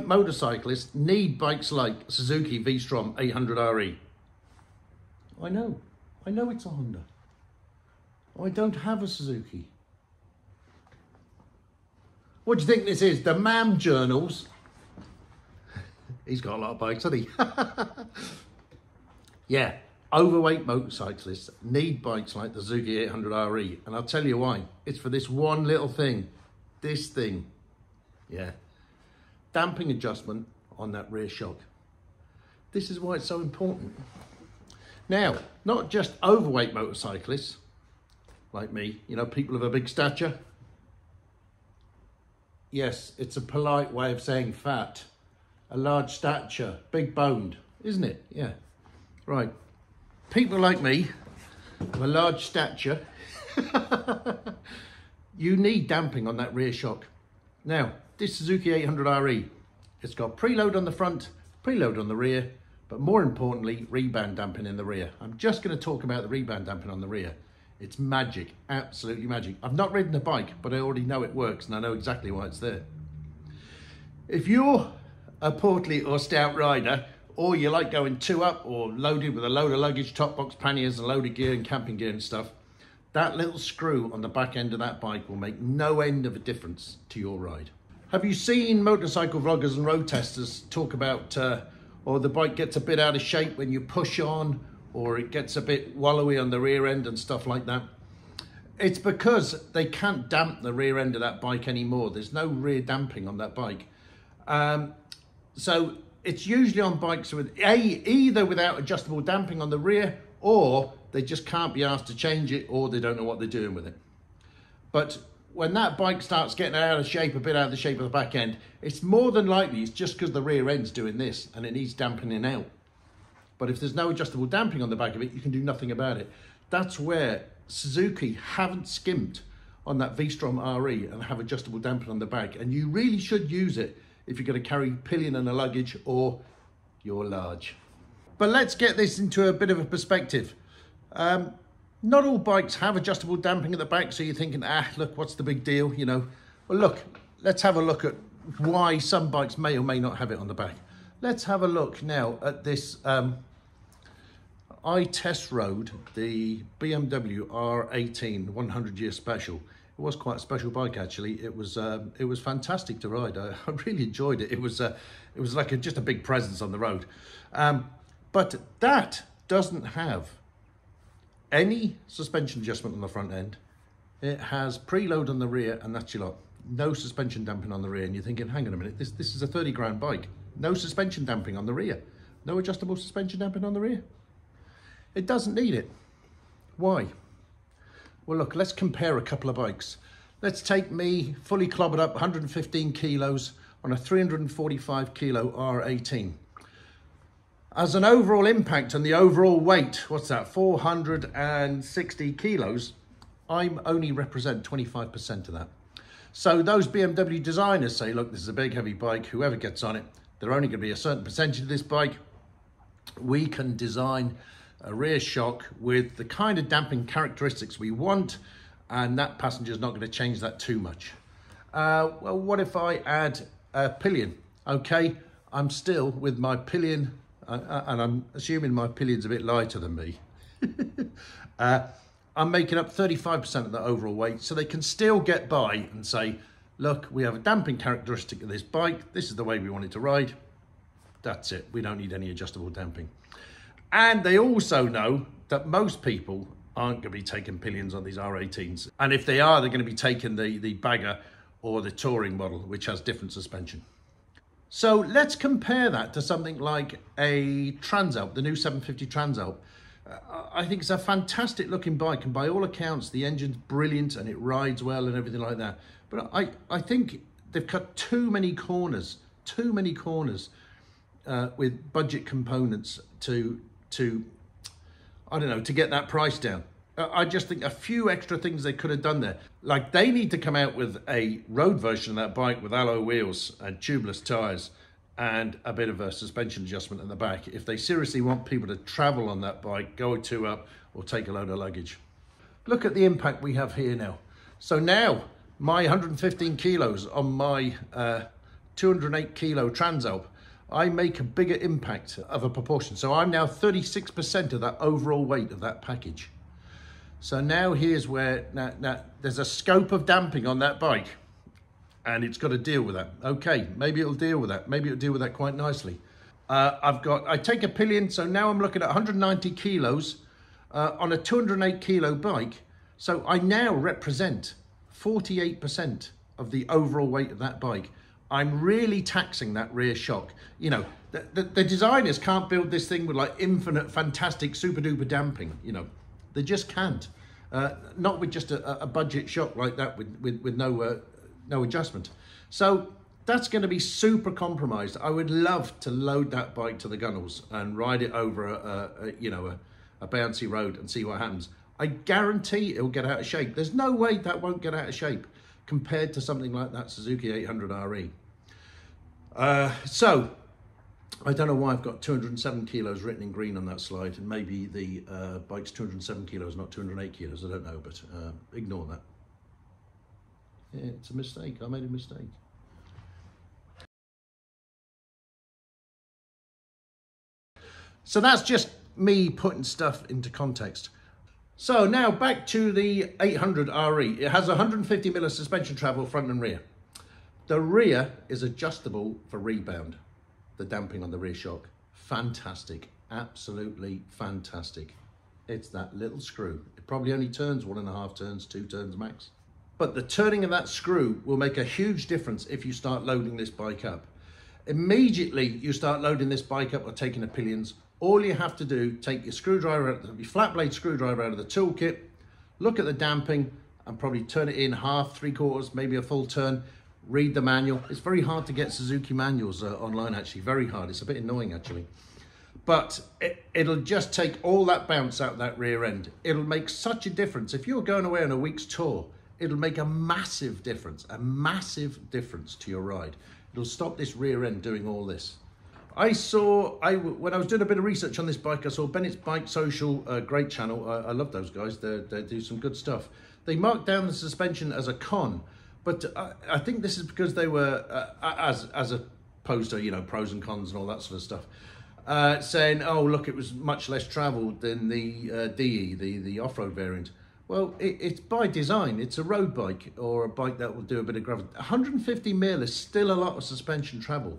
overweight motorcyclists need bikes like Suzuki V-Strom 800RE. I know it's a Honda. I don't have a Suzuki. What do you think this is? The MAM journals? He's got a lot of bikes, hasn't he? Yeah, overweight motorcyclists need bikes like the Suzuki 800RE. And I'll tell you why. It's for this one little thing. This thing. Yeah. Damping adjustment on that rear shock. This is why it's so important. Now, not just overweight motorcyclists like me, you know, people of a big stature. Yes, it's a polite way of saying fat. A large stature, big boned, isn't it? Yeah, right. People like me, of a large stature, you need damping on that rear shock. Now, this Suzuki 800RE, it's got preload on the front, preload on the rear, but more importantly, rebound damping in the rear. I'm just going to talk about the rebound damping on the rear. It's magic, absolutely magic. I've not ridden the bike, but I already know it works and I know exactly why it's there. If you're a portly or stout rider, or you like going 2 up or loaded with a load of luggage, top box panniers, a load of gear and camping gear and stuff, that little screw on the back end of that bike will make no end of a difference to your ride. Have you seen motorcycle vloggers and road testers talk about, or the bike gets a bit out of shape when you push on, or it gets a bit wallowy on the rear end and stuff like that? It's because they can't damp the rear end of that bike anymore. There's no rear damping on that bike. So it's usually on bikes with either without adjustable damping on the rear, or they just can't be asked to change it, or they don't know what they're doing with it. But when that bike starts getting out of shape, a bit out of the shape of the back end, it's more than likely it's just because the rear end's doing this and it needs dampening out. But if there's no adjustable damping on the back of it, you can do nothing about it. That's where Suzuki haven't skimped on that V-Strom RE and have adjustable damping on the back. And you really should use it if you're going to carry pillion and a luggage or you're large. But let's get this into a bit of a perspective. Not all bikes have adjustable damping at the back, so you're thinking, look, what's the big deal, you know? Well, look, let's have a look at why some bikes may or may not have it on the back. Let's have a look now at this. I test rode the BMW R18 100-year special. It was quite a special bike, actually. It was fantastic to ride. I really enjoyed it. It was like just a big presence on the road. But that doesn't have any suspension adjustment on the front end. It has preload on the rear, and that's your lot. No suspension damping on the rear. And you're thinking, hang on a minute, this is a 30 grand bike. No suspension damping on the rear. No adjustable suspension damping on the rear. It doesn't need it. Why? Well, look, let's compare a couple of bikes. Let's take me fully clobbered up, 115 kilos on a 345 kilo R18. As an overall impact on the overall weight, what's that, 460 kilos, I only represent 25% of that. So those BMW designers say, look, this is a big, heavy bike. Whoever gets on it, they're only going to be a certain percentage of this bike. We can design a rear shock with the kind of damping characteristics we want, and that passenger's not going to change that too much. Well, what if I add a pillion? Okay, I'm still with my pillion, and I'm assuming my pillion's a bit lighter than me. I'm making up 35% of the overall weight, so they can still get by and say, look, we have a damping characteristic of this bike. This is the way we want it to ride. That's it. We don't need any adjustable damping. And they also know that most people aren't going to be taking pillions on these R18s. And if they are, they're going to be taking the bagger or the touring model, which has different suspension. So let's compare that to something like a Transalp, the new 750 Transalp. I think it's a fantastic looking bike, and by all accounts, the engine's brilliant and it rides well and everything like that. But I think they've cut too many corners with budget components to I don't know, to get that price down. I just think a few extra things they could have done there. Like, they need to come out with a road version of that bike with alloy wheels and tubeless tyres and a bit of a suspension adjustment in the back if they seriously want people to travel on that bike, go 2 up or take a load of luggage. Look at the impact we have here now. So now my 115 kilos on my 208 kilo Transalp, I make a bigger impact of a proportion. So I'm now 36% of that overall weight of that package. So now here's where, now there's a scope of damping on that bike, and it's got to deal with that. Okay, maybe it'll deal with that. Maybe it'll deal with that quite nicely. I take a pillion, so now I'm looking at 190 kilos on a 208 kilo bike. So I now represent 48% of the overall weight of that bike. I'm really taxing that rear shock. You know, the designers can't build this thing with like infinite, fantastic, super duper damping. You know, they just can't. Not with just a budget shock like that with no adjustment. So that's going to be super compromised. I would love to load that bike to the gunnels and ride it over a bouncy road and see what happens. I guarantee it'll get out of shape. There's no way that won't get out of shape compared to something like that Suzuki 800 RE. So I don't know why I've got 207 kilos written in green on that slide, and maybe the bike's 207 kilos, not 208 kilos. I don't know, but ignore that. Yeah, it's a mistake. I made a mistake. So that's just me putting stuff into context. So now back to the 800 RE. It has 150 mm suspension travel front and rear. The rear is adjustable for rebound. The damping on the rear shock, fantastic, absolutely fantastic. It's that little screw. It probably only turns 1.5 turns, 2 turns max. But the turning of that screw will make a huge difference if you start loading this bike up. Immediately you start loading this bike up or taking the pillions, all you have to do, take your screwdriver, your flat blade screwdriver out of the toolkit, look at the damping and probably turn it in half, 3/4, maybe a full turn, read the manual. It's very hard to get Suzuki manuals online actually, very hard. It's a bit annoying actually. But it'll just take all that bounce out that rear end. It'll make such a difference. If you're going away on a week's tour, it'll make a massive difference to your ride. It'll stop this rear end doing all this. When I was doing a bit of research on this bike, I saw Bennett's Bike Social, great channel. I love those guys. They do some good stuff. They marked down the suspension as a con, but I think this is because they were, as opposed to, you know, pros and cons and all that sort of stuff, saying, oh, look, it was much less traveled than the DE, the off-road variant. Well, it's by design. It's a road bike or a bike that will do a bit of gravel. 150 mil is still a lot of suspension travel.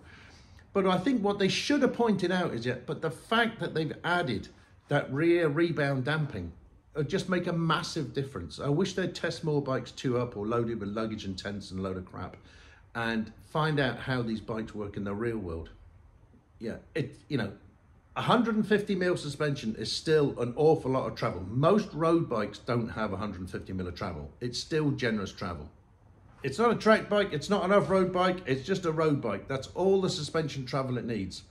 But I think what they should have pointed out is but the fact that they've added that rear rebound damping will just make a massive difference. I wish they'd test more bikes 2-up or loaded with luggage and tents and a load of crap and find out how these bikes work in the real world. Yeah, 150 mil suspension is still an awful lot of travel. Most road bikes don't have 150 mil of travel. It's still generous travel. It's not a track bike, it's not an off-road bike, it's just a road bike. That's all the suspension travel it needs.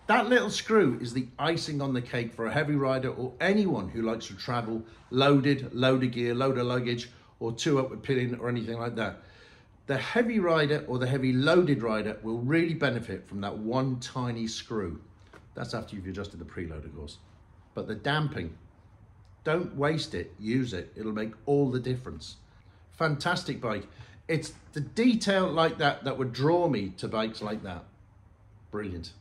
That little screw is the icing on the cake for a heavy rider or anyone who likes to travel loaded, load of gear, load of luggage, or 2-up with pillion or anything like that. The heavy rider or the heavy loaded rider will really benefit from that one tiny screw. That's after you've adjusted the preload, of course. But the damping, don't waste it, use it. It'll make all the difference. Fantastic bike. It's the detail like that that would draw me to bikes like that. Brilliant.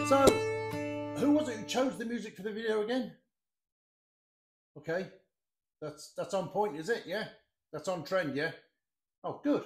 So, who was it who chose the music for the video again? Okay, that's on point, is it? Yeah, that's on trend. Yeah. Oh, good.